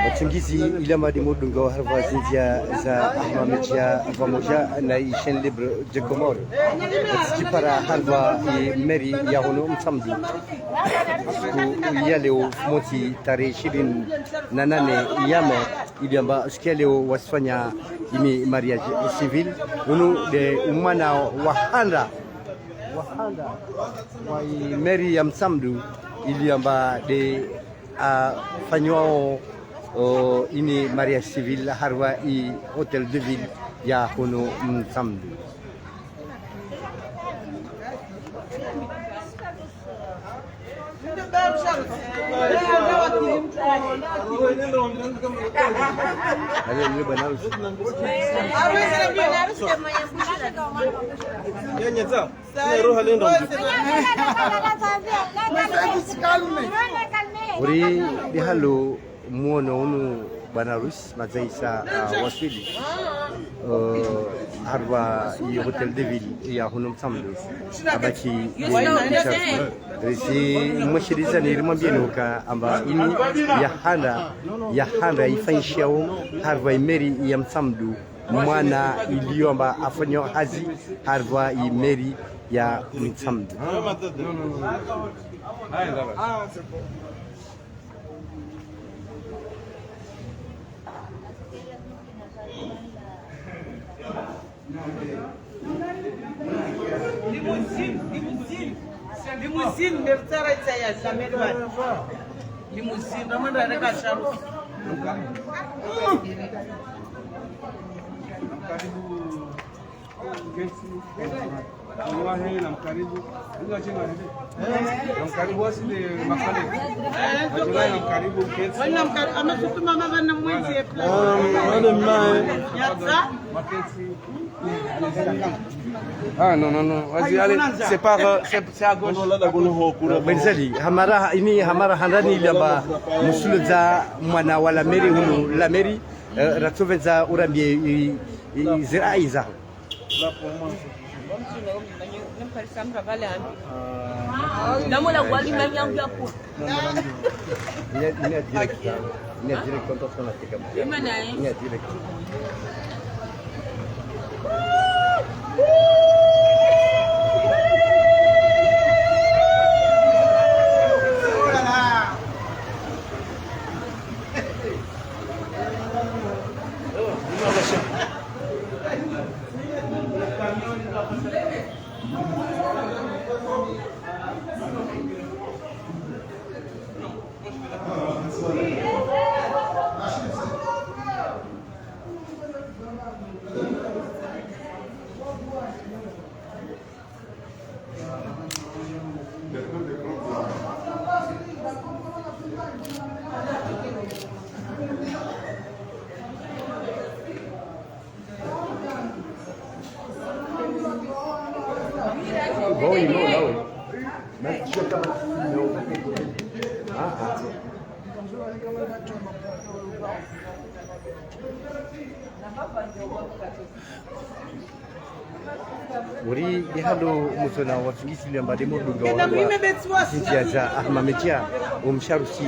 Wachungizi ila madimudungo harva zinjia za ahmamechia pamoja na Chaîne Libre de Comores para harva meri ya hono msamdi siku ya leo moti tarehe 28 yame iliamba siku ya leo wasifanya imi mariage civil unu de umana wahanda wa meri ya msamdu iliamba de fanywao ini mariage civil harwa i hotel de ville ya hono msamdu. Uri dihalo muono unu banarus mazaisa wasili harwa i hotel de ville ya hono msamdu abaki risi mwashiriza ni rima bienuka amba ini ya handa ifanyishao harwa imeri ya msamdu mwana iliyo amba afanyo hazi harwa imeri ya msamdu. Limousine beftara saya jamais droit. Limousine ramanda reka sharu. Namkaribu asili makale. Namkaribu kesi. Namkaribu amasutu mama bana mwenzi epla. Yatsa. Ah non, vas-y, allez, c'est à gauche. Benzali, hamara handani iliamba musuluza mwana wala meri hunu la meri ratovenza urambie ziraiza. Namo la wali même yang biapo. Ni direct contact na tika. Ni direct. Uri dihalo musona wachungisi liamba demo dunga wa sintia za ahmamechia umsharusi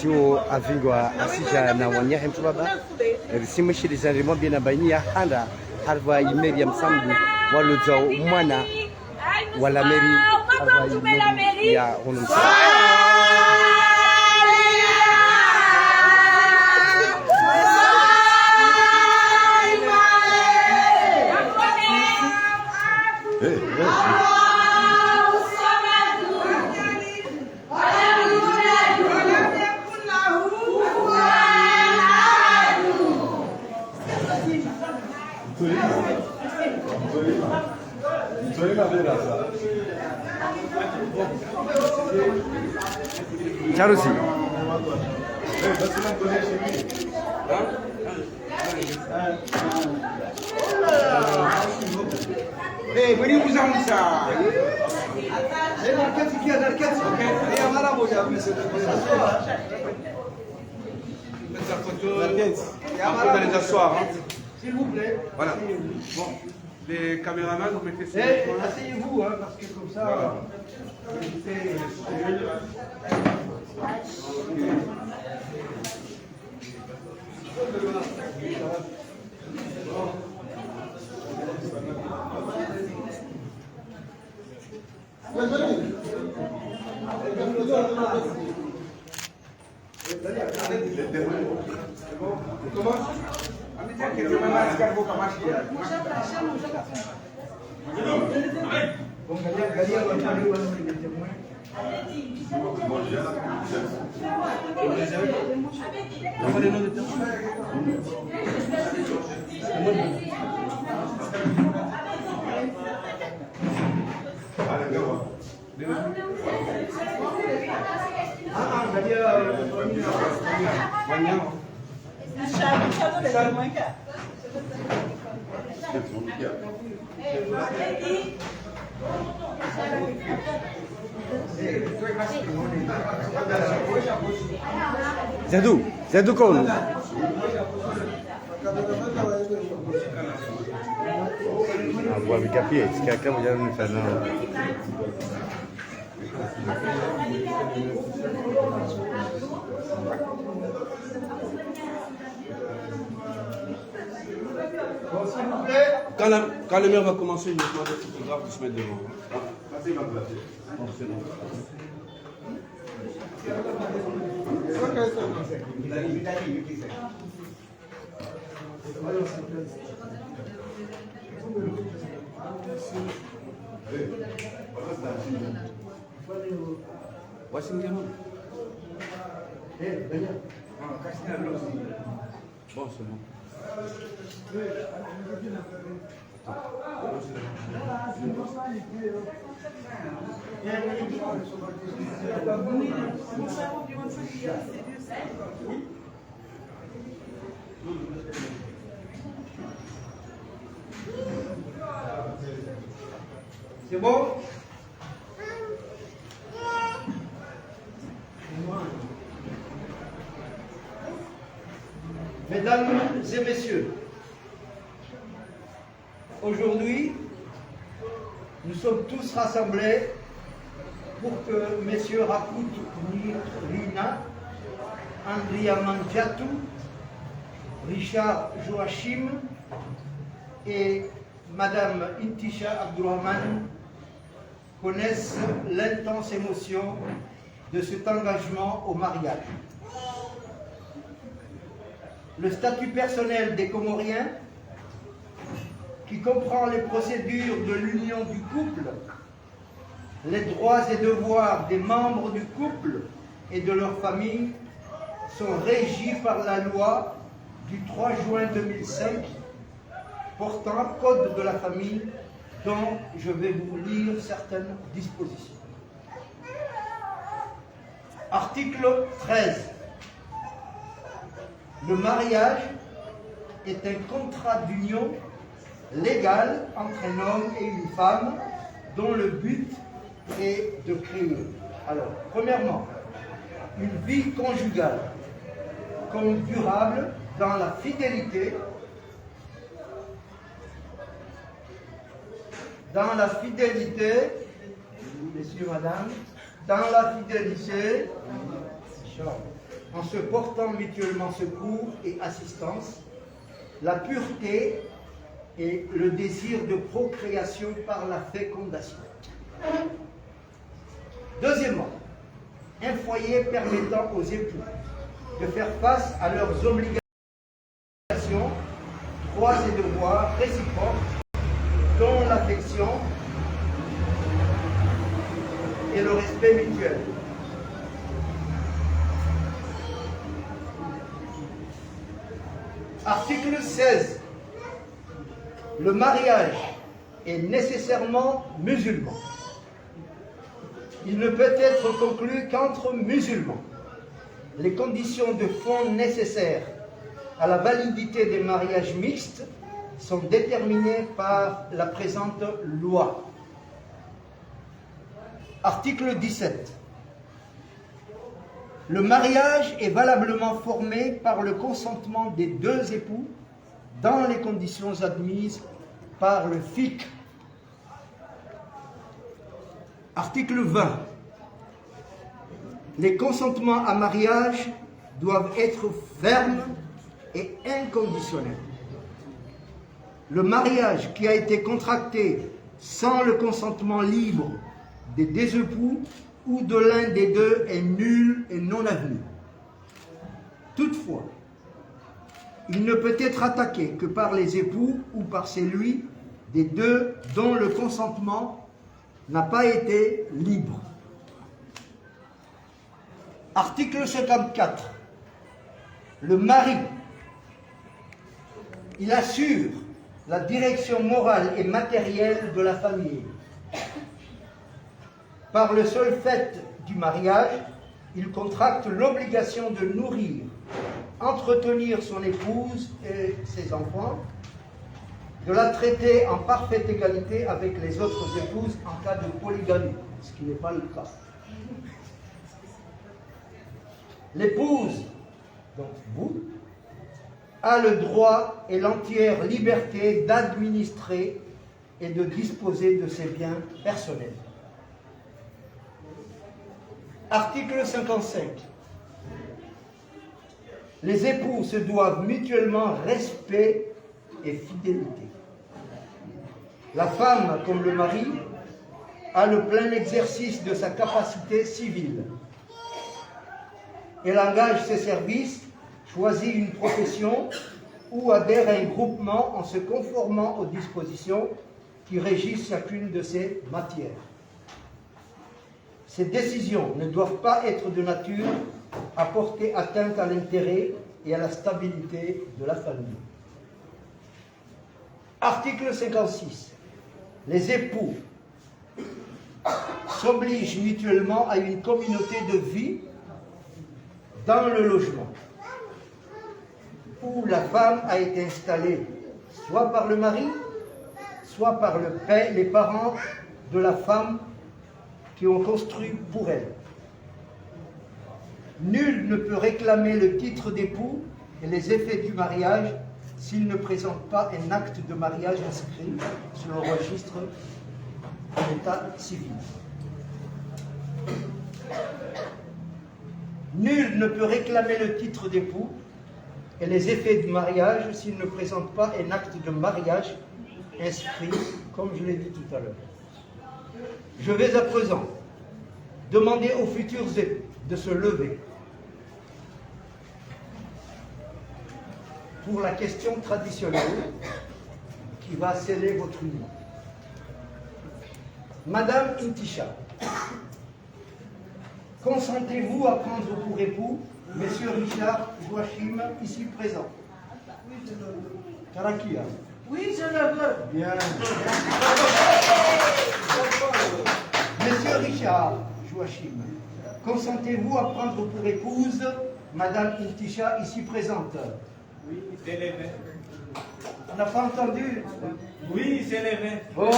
tio avingwa asija na wanyahe mtubaba risimu shiriza rimo bina bainia handa harva imeri ya msamdu waluza mwana wala meri harva imeri ya hono msamdu. Charusi. Venez vous en ça. Vous allez asseoir. S'il vous plaît. Voilà. Bon. Les caméramans, vous mettez ça. Asseyez-vous, hein, parce que comme ça. Voilà. Zadu kon. Buat kapi, sekarang jangan sana. Quand le maire va commencer, il demande aux photographes de se mettre devant. Bon, c'est bon. C'est bon? Mesdames et messieurs, aujourd'hui, nous sommes tous rassemblés pour que messieurs Rakout Rina, Andrea Mangiatu, Richard Joachim et Madame Intisha Abdourahman connaissent l'intense émotion de cet engagement au mariage. Le statut personnel des Comoriens, qui comprend les procédures de l'union du couple, les droits et devoirs des membres du couple et de leur famille, sont régis par la loi du 3 juin 2005 portant Code de la famille, dont je vais vous lire certaines dispositions. Article 13. Le mariage est un contrat d'union légal entre un homme et une femme dont le but est de créer. Alors, premièrement, une vie conjugale comme durable dans la fidélité, messieurs, madame, dans la fidélité, en se portant mutuellement secours et assistance, la pureté et le désir de procréation par la fécondation. Deuxièmement, un foyer permettant aux époux de faire face à leurs obligations, droits et devoirs réciproques, dont l'affection et le respect mutuel. Article 16. Le mariage est nécessairement musulman. Il ne peut être conclu qu'entre musulmans. Les conditions de fond nécessaires à la validité des mariages mixtes sont déterminées par la présente loi. Article 17. Le mariage est valablement formé par le consentement des deux époux dans les conditions admises par le fiqh. Article 20. Les consentements à mariage doivent être fermes et inconditionnels. Le mariage qui a été contracté sans le consentement libre des deux époux ou de l'un des deux est nul et non avenu. Toutefois, il ne peut être attaqué que par les époux ou par celui des deux dont le consentement n'a pas été libre. Article 54. Le mari, il assure la direction morale et matérielle de la famille. Par le seul fait du mariage, il contracte l'obligation de nourrir, entretenir son épouse et ses enfants, de la traiter en parfaite égalité avec les autres épouses en cas de polygamie, ce qui n'est pas le cas. L'épouse, donc vous, a le droit et l'entière liberté d'administrer et de disposer de ses biens personnels. Article 55. Les époux se doivent mutuellement respect et fidélité. La femme, comme le mari, a le plein exercice de sa capacité civile. Elle engage ses services, choisit une profession ou adhère à un groupement en se conformant aux dispositions qui régissent chacune de ces matières. Ces décisions ne doivent pas être de nature à porter atteinte à l'intérêt et à la stabilité de la famille. Article 56. Les époux s'obligent mutuellement à une communauté de vie dans le logement où la femme a été installée soit par le mari, soit par les parents de la femme qui ont construit pour elle. Nul ne peut réclamer le titre d'époux et les effets du mariage s'il ne présente pas un acte de mariage inscrit sur le registre de l'état civil. Nul ne peut réclamer le titre d'époux et les effets du mariage s'il ne présente pas un acte de mariage inscrit, comme je l'ai dit tout à l'heure. Je vais à présent demander aux futurs époux de se lever pour la question traditionnelle qui va sceller votre union. Madame Intisha, consentez-vous à prendre pour époux Monsieur Richard Joachim, ici présent? Karakia. Oui, je le veux. Bien. Monsieur Richard Joachim, consentez-vous à prendre pour épouse Madame Intisha, ici présente? Oui, c'est les vins. On n'a pas entendu? Oui, c'est les vins. Ok.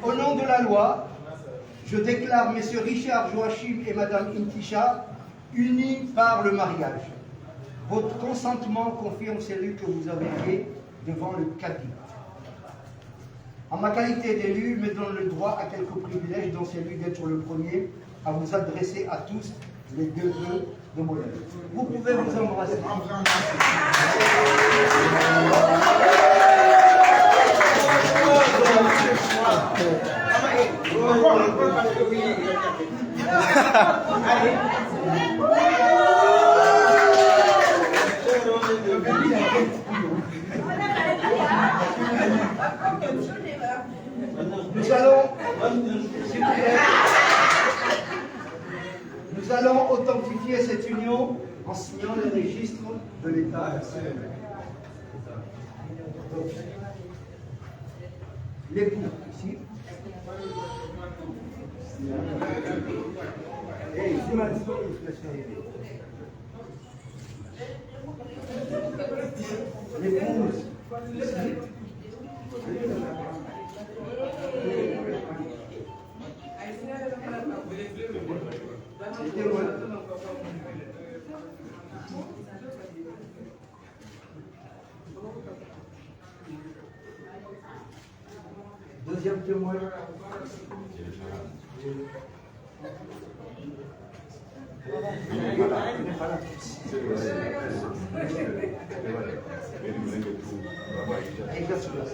Au nom de la loi, je déclare M. Richard Joachim et Mme Intisha unis par le mariage. Votre consentement confirme celui que vous avez fait devant le cadi. En ma qualité d'élu, me donne le droit à quelques privilèges, dont celui d'être le premier à vous adresser à tous les deux vœux de mon œuvre. Vous pouvez vous embrasser. Nous allons authentifier cette union en signant le registre de l'État. L'époux, ici. L'épouse, ici. Deuxième témoin. Exactement.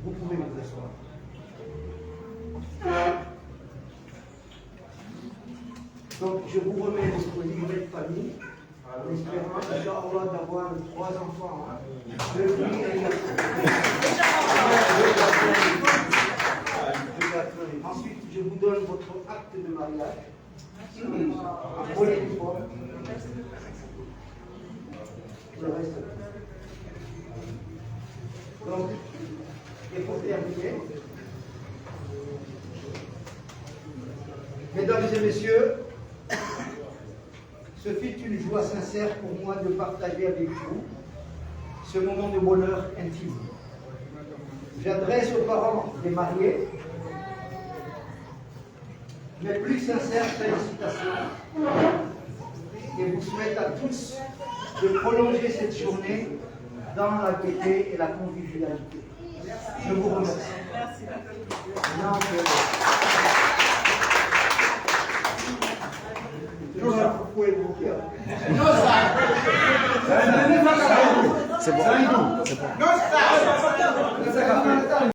Vous pouvez vous asseoir. Donc, je vous remets votre livret de famille, en espérant, Inch'Allah, d'avoir 3 enfants. Deux filles et un garçon. Ensuite, je vous donne votre acte de mariage. En bonne et due forme. Le reste. Donc, et pour terminer, mesdames et messieurs, ce fut une joie sincère pour moi de partager avec vous ce moment de bonheur intime. J'adresse aux parents des mariés mes plus sincères félicitations et vous souhaite à tous de prolonger cette journée dans la gaieté et la convivialité. Je vous remercie. Maintenant, vous pouvez vous dire. C'est bon. C'est bon.